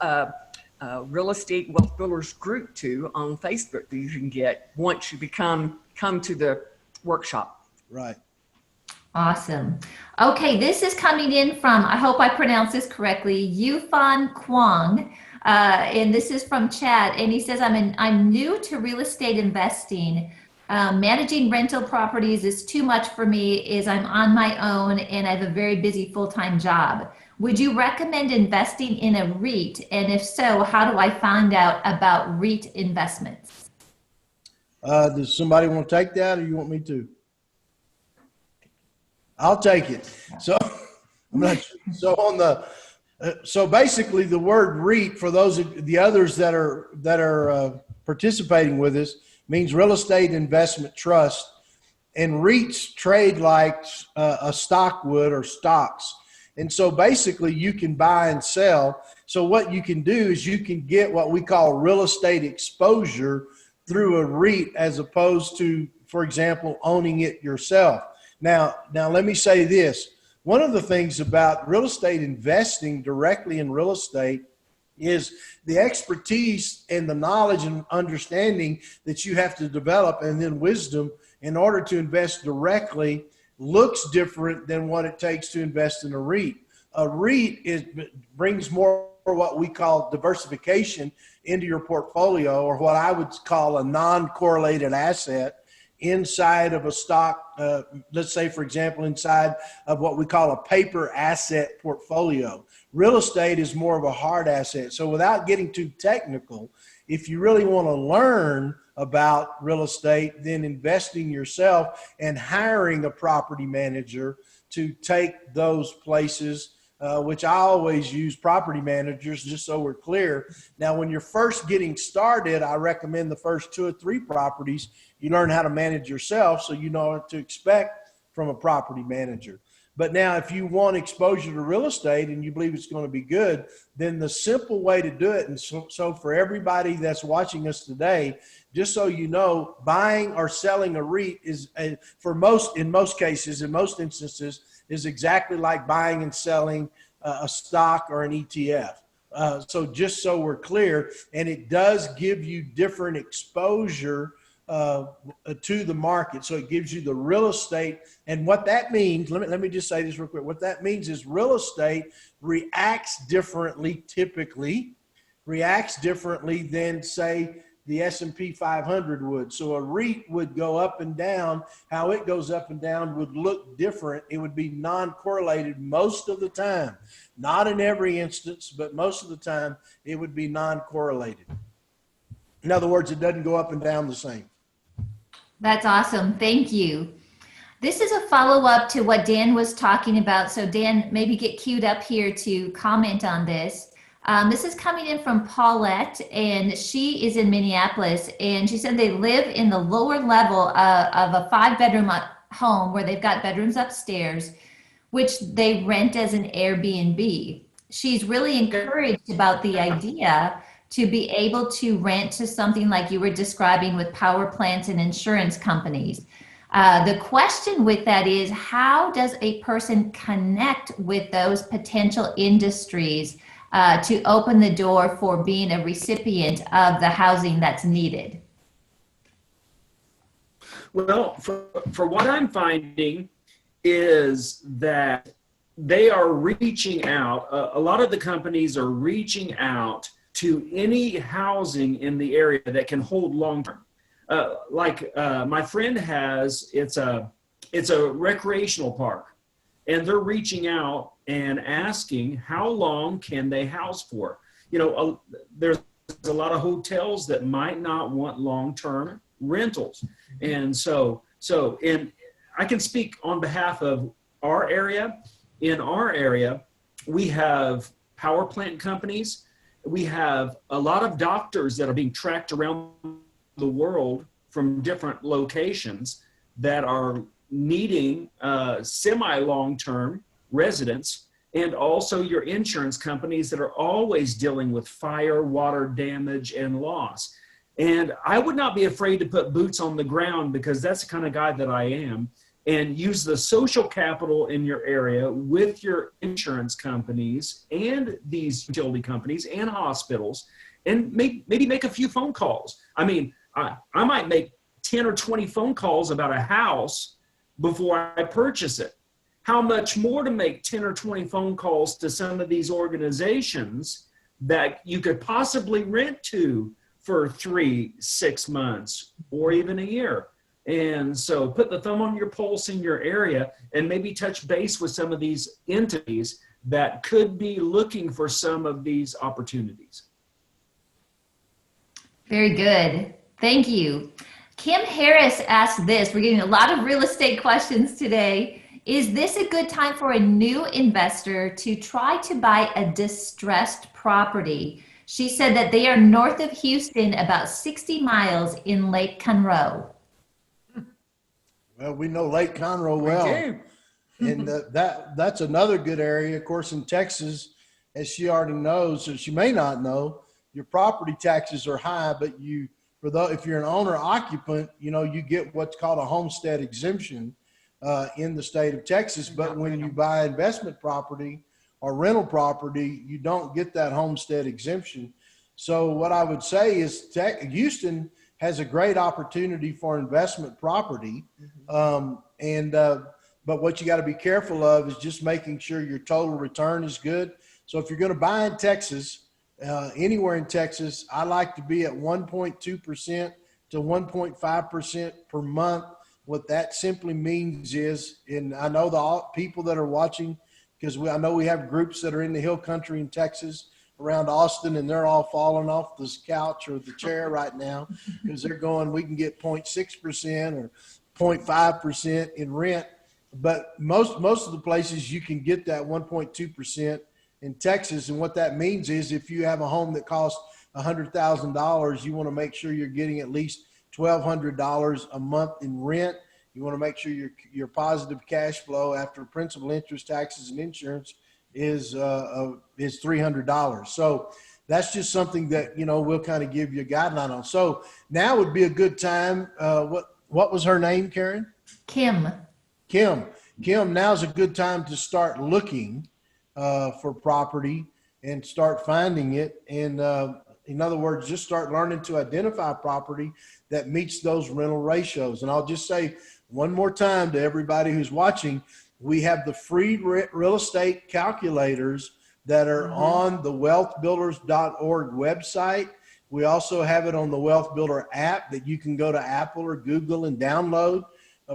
real estate wealth builders group too on Facebook that you can get once you come to the workshop. Right. Awesome. Okay, this is coming in from, I hope I pronounced this correctly, Yufan Kwong, and this is from Chad, and he says, I'm new to real estate investing. Managing rental properties is too much for me as I'm on my own and I have a very busy full-time job. Would you recommend investing in a REIT? And if so, how do I find out about REIT investments? Does somebody want to take that, or you want me to? I'll take it. So I'm not so on the. So basically, the word REIT, for those of the others that are participating with us, means real estate investment trust, and REITs trade like a stock would, or stocks. And so basically, you can buy and sell. So what you can do is you can get what we call real estate exposure through a REIT, as opposed to, for example, owning it yourself. Now let me say this. One of the things about real estate investing directly in real estate is the expertise and the knowledge and understanding that you have to develop, and then wisdom in order to invest directly looks different than what it takes to invest in a REIT. A REIT brings more what we call diversification into your portfolio, or what I would call a non-correlated asset inside of a stock, let's say, for example, inside of what we call a paper asset portfolio. Real estate is more of a hard asset. So without getting too technical, if you really want to learn about real estate, then investing yourself and hiring a property manager to take those places, which I always use property managers, just so we're clear. Now, when you're first getting started, I recommend the first 2 or 3 properties you learn how to manage yourself, so you know what to expect from a property manager. But now, if you want exposure to real estate and you believe it's going to be good, then the simple way to do it, and so for everybody that's watching us today, just so you know, buying or selling a REIT is, in most cases, in most instances, is exactly like buying and selling a stock or an ETF. So just so we're clear, and it does give you different exposure to the market. So it gives you the real estate. And what that means, let me just say this real quick. What that means is real estate reacts differently, typically reacts differently than, say, the S&P 500 would. So a REIT would go up and down. How it goes up and down would look different. It would be non-correlated most of the time. Not in every instance, but most of the time it would be non-correlated. In other words, it doesn't go up and down the same. That's awesome. Thank you. This is a follow-up to what Dan was talking about. So Dan, maybe get queued up here to comment on this. This is coming in from Paulette, and she is in Minneapolis, and she said they live in the lower level of a 5-bedroom home where they've got bedrooms upstairs, which they rent as an Airbnb. She's really encouraged about the idea to be able to rent to something like you were describing with power plants and insurance companies. The question with that is, how does a person connect with those potential industries to open the door for being a recipient of the housing that's needed? Well, for what I'm finding is that they are reaching out. A lot of the companies are reaching out to any housing in the area that can hold long term. My friend has, it's a recreational park, and they're reaching out and asking how long can they house for. There's a lot of hotels that might not want long-term rentals. And so I can speak on behalf of our area. In our area, we have power plant companies. We have a lot of doctors that are being tracked around the world from different locations that are needing semi-long-term residents, and also your insurance companies that are always dealing with fire, water damage, and loss. And I would not be afraid to put boots on the ground, because that's the kind of guy that I am, and use the social capital in your area with your insurance companies and these utility companies and hospitals, and maybe make a few phone calls. I mean, I might make 10 or 20 phone calls about a house before I purchase it. How much more to make 10 or 20 phone calls to some of these organizations that you could possibly rent to for 3, 6 months, or even a year. And so put the thumb on your pulse in your area and maybe touch base with some of these entities that could be looking for some of these opportunities. Very good. Thank you. Kim Harris asked this. We're getting a lot of real estate questions today. Is this a good time for a new investor to try to buy a distressed property? She said that they are north of Houston, about 60 miles in Lake Conroe. Well, we know Lake Conroe well. And that's another good area. Of course, in Texas, as she already knows, or she may not know, your property taxes are high, but if you're an owner occupant, you get what's called a homestead exemption in the state of Texas. But when you buy investment property or rental property, you don't get that homestead exemption. So what I would say is Houston has a great opportunity for investment property. But what you got to be careful of is just making sure your total return is good. So if you're going to buy in Texas, anywhere in Texas, I like to be at 1.2% to 1.5% per month. What that simply means is, and I know the people that are watching, because I know we have groups that are in the hill country in Texas around Austin, and they're all falling off this couch or the chair right now because they're going, we can get 0.6% or 0.5% in rent. But most of the places you can get that 1.2% in Texas. And what that means is if you have a home that costs $100,000, you want to make sure you're getting at least $1,200 a month in rent. You want to make sure your positive cash flow after principal, interest, taxes, and insurance is $300. So that's just something that, we'll kind of give you a guideline on. So now would be a good time. What was her name, Karen? Kim. Now's a good time to start looking for property and start finding it. And in other words, just start learning to identify property that meets those rental ratios. And I'll just say one more time to everybody who's watching, we have the free real estate calculators that are on the wealthbuilders.org website. We also have it on the Wealth Builder app that you can go to Apple or Google and download,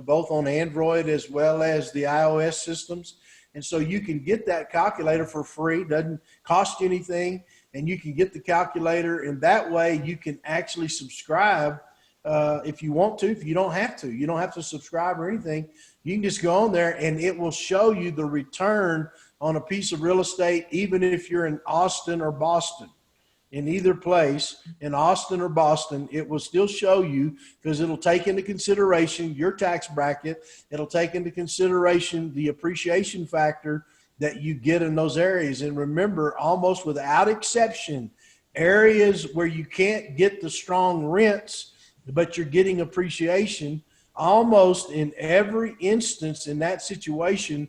both on Android as well as the iOS systems. And so you can get that calculator for free, doesn't cost you anything, and you can get the calculator, and that way you can actually subscribe if you want to. If you don't have to subscribe or anything. You can just go on there and it will show you the return on a piece of real estate, even if you're in Austin or Boston. In either place, in Austin or Boston, it will still show you, because it'll take into consideration your tax bracket. It'll take into consideration the appreciation factor that you get in those areas. And remember, almost without exception, areas where you can't get the strong rents, but you're getting appreciation, almost in every instance in that situation,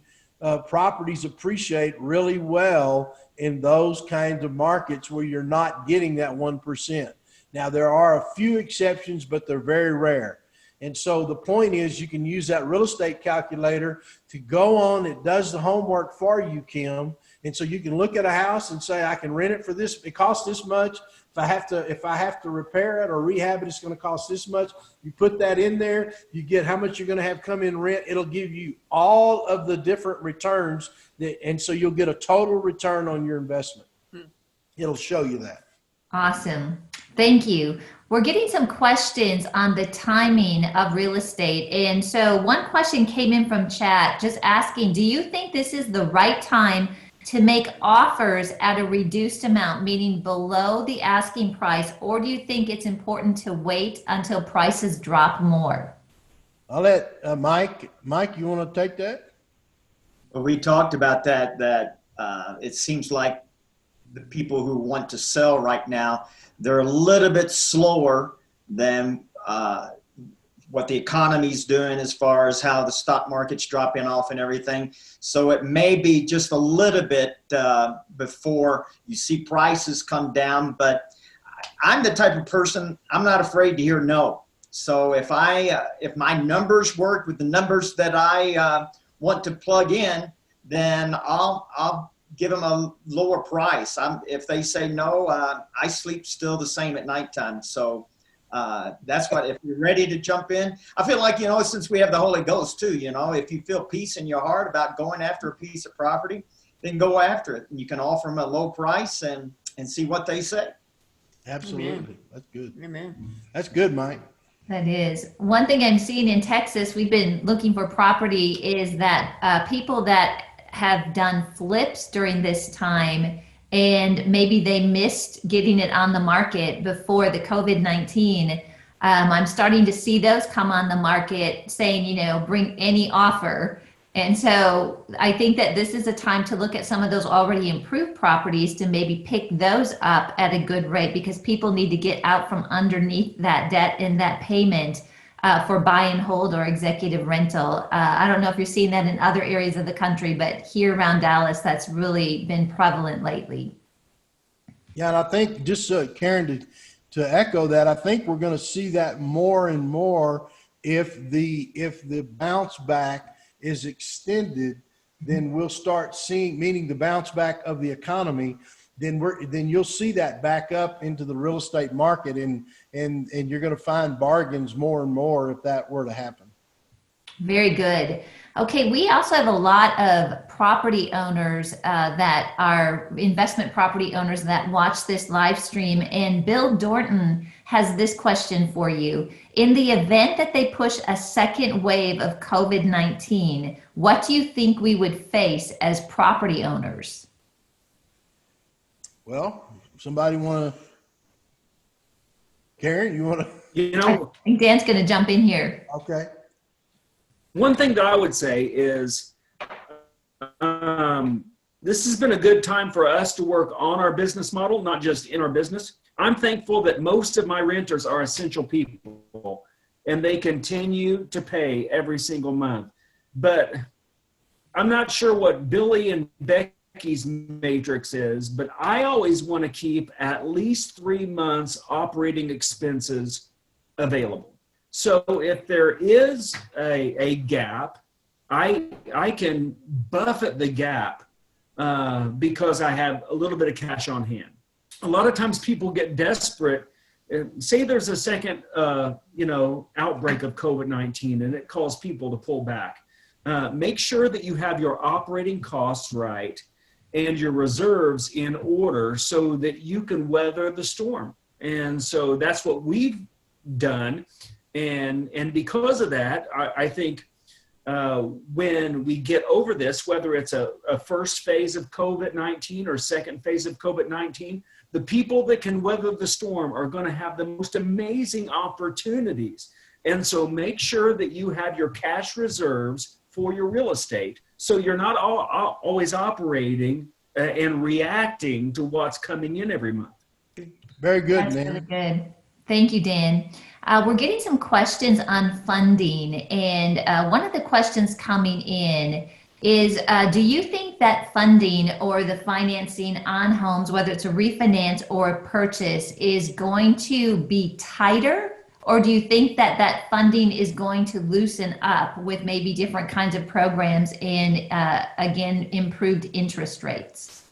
properties appreciate really well in those kinds of markets where you're not getting that 1%. Now, there are a few exceptions, but they're very rare. And so the point is, you can use that real estate calculator to go on. It does the homework for you, Kim. And so you can look at a house and say, I can rent it for this. It costs this much. If I have to repair it or rehab it, it's going to cost this much. You put that in there, you get how much you're going to have come in rent. It'll give you all of the different returns, and so you'll get a total return on your investment. It'll show you that. Awesome. Thank you. We're getting some questions on the timing of real estate. And so one question came in from chat just asking, do you think this is the right time to make offers at a reduced amount, meaning below the asking price, or do you think it's important to wait until prices drop more? I'll let Mike, you want to take that? Well, we talked about that it seems like the people who want to sell right now, they're a little bit slower than what the economy's doing as far as how the stock market's dropping off and everything. So it may be just a little bit before you see prices come down. But I'm the type of person, I'm not afraid to hear no. So if my numbers work with the numbers that I want to plug in, then I'll give them a lower price. If they say no, I sleep still the same at nighttime. So That's what, if you're ready to jump in, I feel like, since we have the Holy Ghost too, if you feel peace in your heart about going after a piece of property, then go after it. And you can offer them a low price and see what they say. Absolutely. Amen. That's good. Amen. That's good, Mike. That is. One thing I'm seeing in Texas, we've been looking for property, is that people that have done flips during this time and maybe they missed getting it on the market before the COVID-19. I'm starting to see those come on the market saying, bring any offer. And so I think that this is a time to look at some of those already improved properties to maybe pick those up at a good rate, because people need to get out from underneath that debt and that payment for buy and hold or executive rental. I don't know if you're seeing that in other areas of the country, but here around Dallas, that's really been prevalent lately. Yeah, and I think just Karen, to echo that, I think we're going to see that more and more if the bounce back is extended, then we'll start seeing, meaning the bounce back of the economy, then you'll see that back up into the real estate market, and you're going to find bargains more and more if that were to happen. Very good. Okay, we also have a lot of property owners that are investment property owners that watch this live stream, and Bill Dorton has this question for you. In the event that they push a second wave of COVID-19, what do you think we would face as property owners? Well, somebody want to, Karen, you want to? I think Dan's going to jump in here. Okay. One thing that I would say is this has been a good time for us to work on our business model, not just in our business. I'm thankful that most of my renters are essential people and they continue to pay every single month. But I'm not sure what Billy and Becky's matrix is, but I always want to keep at least 3 months operating expenses available. So if there is a gap, I can buffet the gap because I have a little bit of cash on hand. A lot of times people get desperate. Say there's a second, outbreak of COVID-19 and it calls people to pull back. Make sure that you have your operating costs right and your reserves in order so that you can weather the storm. And so that's what we've done. And because of that, I think when we get over this, whether it's a first phase of COVID-19 or second phase of COVID-19, the people that can weather the storm are going to have the most amazing opportunities. And so make sure that you have your cash reserves for your real estate, so you're not always operating and reacting to what's coming in every month. Very good, That's man. really good. Thank you, Dan. We're getting some questions on funding, and one of the questions coming in is, do you think that funding or the financing on homes, whether it's a refinance or a purchase, is going to be tighter? Or do you think that that funding is going to loosen up with maybe different kinds of programs and, again, improved interest rates?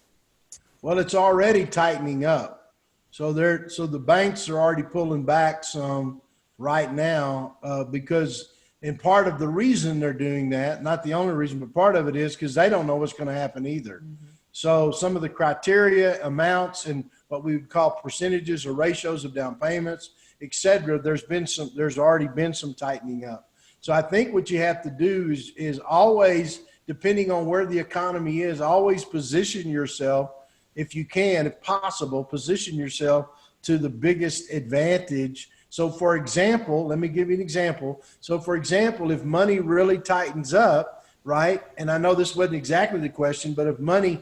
Well, it's already tightening up. So the banks are already pulling back some right now because, and part of the reason they're doing that, not the only reason, but part of it is because they don't know what's going to happen either. Mm-hmm. So some of the criteria, amounts, and what we would call percentages or ratios of down payments, et cetera, there's already been some tightening up. So I think what you have to do is always, depending on where the economy is, always position yourself, if you can, if possible, position yourself to the biggest advantage. So for example, let me give you an example. So for example, if money really tightens up, right? And I know this wasn't exactly the question, but if money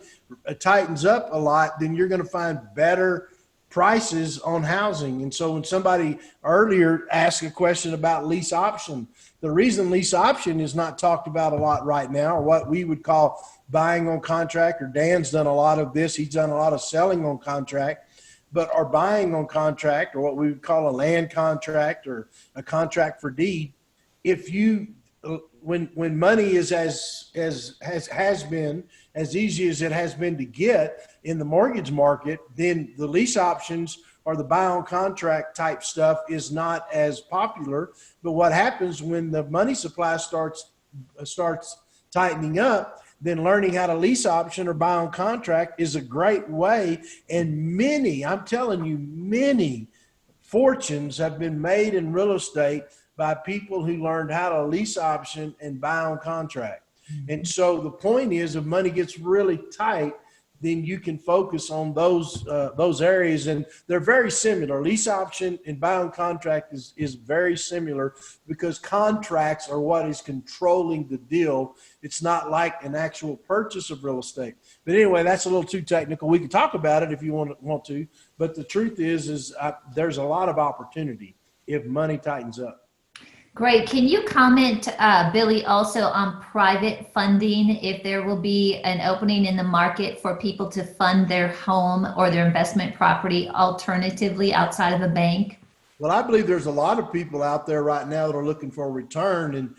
tightens up a lot, then you're going to find better prices on housing. And so when somebody earlier asked a question about lease option, the reason lease option is not talked about a lot right now, or what we would call buying on contract, or Dan's done a lot of this. He's done a lot of selling on contract, but our buying on contract, or what we would call a land contract or a contract for deed. If you when money is has been as easy as it has been to get in the mortgage market, then the lease options or the buy on contract type stuff is not as popular. But what happens when the money supply starts tightening up, then learning how to lease option or buy on contract is a great way. And many, I'm telling you, many fortunes have been made in real estate by people who learned how to lease option and buy on contract. And so the point is, if money gets really tight, then you can focus on those areas, and they're very similar. Lease option and buy on contract is very similar because contracts are what is controlling the deal. It's not like an actual purchase of real estate. But anyway, that's a little too technical. We can talk about it if you want to, but the truth is there's a lot of opportunity if money tightens up. Great. Can you comment, Billy, also on private funding, if there will be an opening in the market for people to fund their home or their investment property alternatively outside of a bank? Well, I believe there's a lot of people out there right now that are looking for a return. And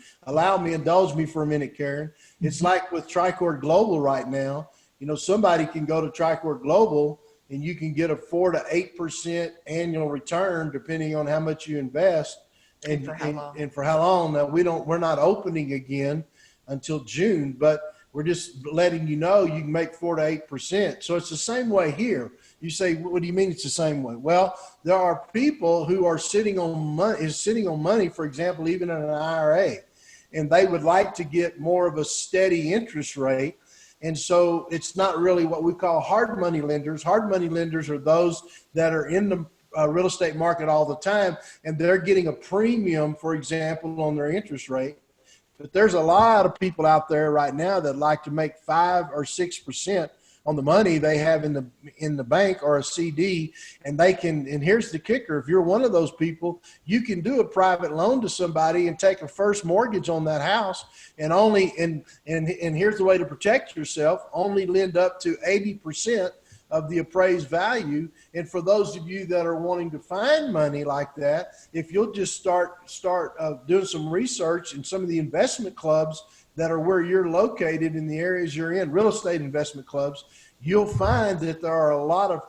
indulge me for a minute, Karen. It's like with Tricord Global right now. You know, somebody can go to Tricord Global and you can get a 4 to 8% annual return depending on how much you invest. And for how long? Now we're not opening again until June, but we're just letting you know you can make 4 to 8%. So it's the same way here. You say, what do you mean it's the same way? Well, there are people who are sitting on money, for example, even in an IRA, and they would like to get more of a steady interest rate. And so it's not really what we call hard money lenders. Hard money lenders are those that are in the real estate market all the time, and they're getting a premium, for example, on their interest rate. But there's a lot of people out there right now that like to make 5 or 6% on the money they have in the bank or a CD, and they can. And here's the kicker: if you're one of those people, you can do a private loan to somebody and take a first mortgage on that house, and here's the way to protect yourself: only lend up to 80% of the appraised value. And for those of you that are wanting to find money like that, if you'll just start doing some research in some of the investment clubs that are where you're located in the areas you're in, real estate investment clubs, you'll find that there are a lot of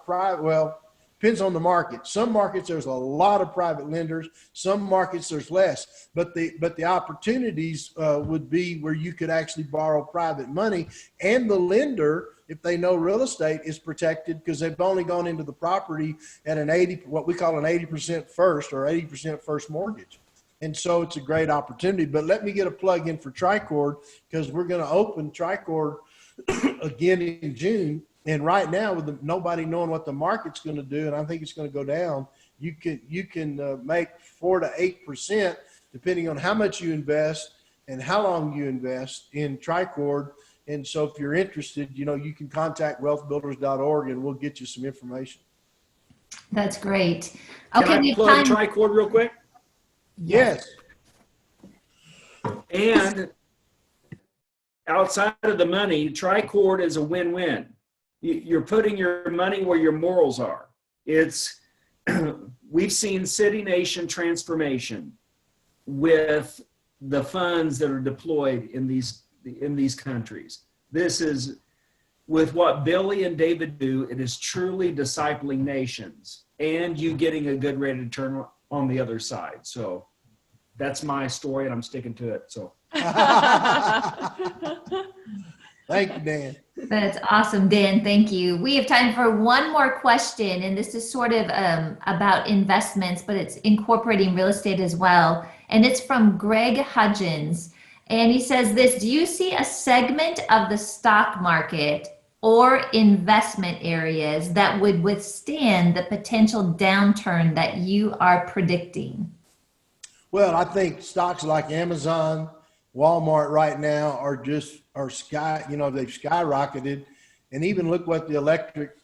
depends on the market. Some markets there's a lot of private lenders, some markets there's less, but the opportunities would be where you could actually borrow private money, and the lender, if they know real estate, is protected because they've only gone into the property at what we call an 80% first or 80% first mortgage. And so it's a great opportunity. But let me get a plug in for Tricord, because we're going to open Tricord again in June. And right now, with nobody knowing what the market's going to do, and I think it's going to go down, you can make 4 to 8% depending on how much you invest and how long you invest in Tricord. And so if you're interested, you can contact wealthbuilders.org and we'll get you some information. That's great. Okay, can I plug Tricord real quick? Yes. And outside of the money, Tricord is a win-win. You're putting your money where your morals are. We've seen city nation transformation with the funds that are deployed in these countries. This is, with what Billy and David do, it is truly discipling nations and you getting a good rate of return on the other side. So that's my story and I'm sticking to it. So thank you, Dan. That's awesome, Dan. Thank you. We have time for one more question, and this is sort of about investments, but it's incorporating real estate as well. And it's from Greg Hudgens. And he says this: do you see a segment of the stock market or investment areas that would withstand the potential downturn that you are predicting? Well, I think stocks like Amazon, Walmart right now they've skyrocketed. And even look what the electric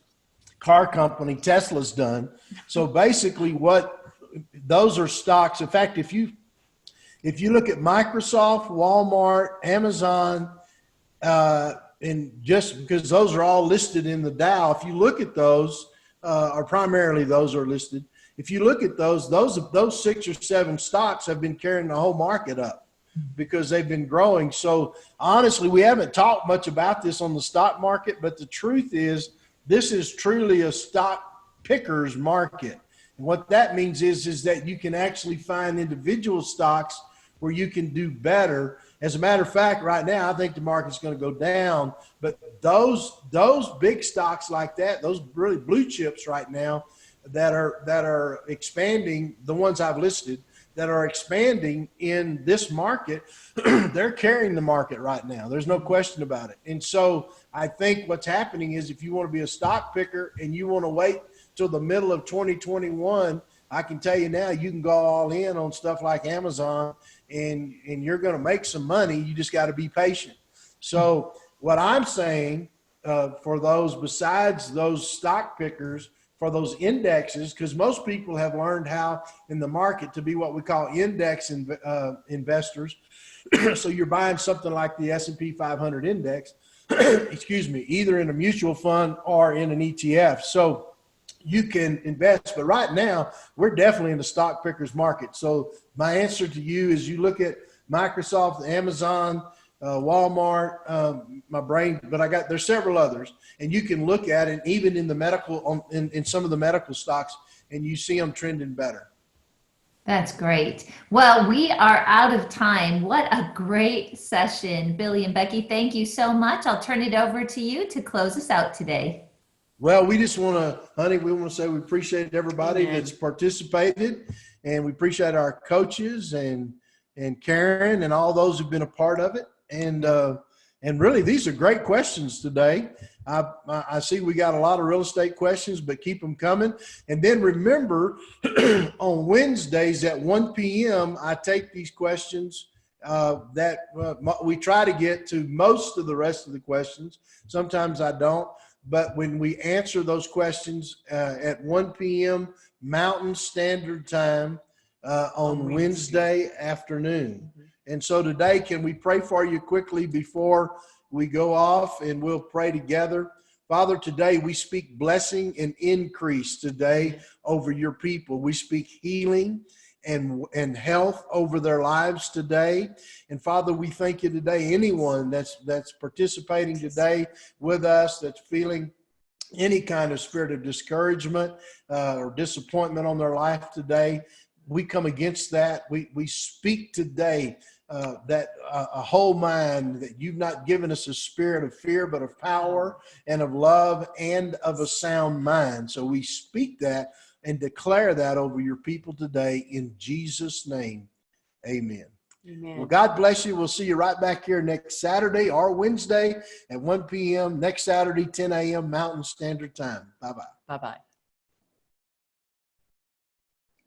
car company Tesla's done. So basically those are stocks. In fact, if you look at Microsoft, Walmart, Amazon, and just because those are all listed in the Dow, if you look at those, or primarily those are listed, if you look at those 6 or 7 stocks have been carrying the whole market up. because they've been growing. So honestly, we haven't talked much about this on the stock market, but the truth is this is truly a stock picker's market. And what that means is that you can actually find individual stocks where you can do better. As a matter of fact, right now, I think the market's going to go down, but those big stocks like that, those really blue chips right now that are expanding, the ones I've listed that are expanding in this market, they're carrying the market right now. There's no question about it. And so I think what's happening is if you want to be a stock picker and you want to wait till the middle of 2021, I can tell you now, you can go all in on stuff like Amazon and you're going to make some money. You just got to be patient. So what I'm saying for those, besides those stock pickers, for those indexes, because most people have learned how in the market to be what we call index investors. So you're buying something like the S&P 500 index, excuse me, either in a mutual fund or in an ETF. So you can invest, but right now we're definitely in the stock pickers market. So my answer to you is you look at Microsoft, Amazon, Walmart, my brain, but there's several others, and you can look at it even in the medical, in some of the medical stocks, and you see them trending better. That's great. Well, we are out of time. What a great session, Billy and Becky. Thank you so much. I'll turn it over to you to close us out today. Well, we just want to, honey, we want to say we appreciate everybody that's participated, and we appreciate our coaches and Karen and all those who've been a part of it. And really, these are great questions today. I see we got a lot of real estate questions, but keep them coming. And then remember, on Wednesdays at 1 p.m., I take these questions we try to get to most of the rest of the questions. Sometimes I don't. But when we answer those questions at 1 p.m. Mountain Standard Time on Wednesday afternoon. And so today, can we pray for you quickly before we go off, and we'll pray together? Father, today we speak blessing and increase today over your people. We speak healing and health over their lives today. And Father, we thank you today. Anyone that's participating today with us, that's feeling any kind of spirit of discouragement or disappointment on their life today, we come against that. We speak today that a whole mind, that you've not given us a spirit of fear, but of power and of love and of a sound mind. So we speak that and declare that over your people today in Jesus' name. Amen. Amen. Well, God bless you. We'll see you right back here next Saturday or Wednesday at 1 p.m. Next Saturday, 10 a.m. Mountain Standard Time. Bye-bye. Bye-bye.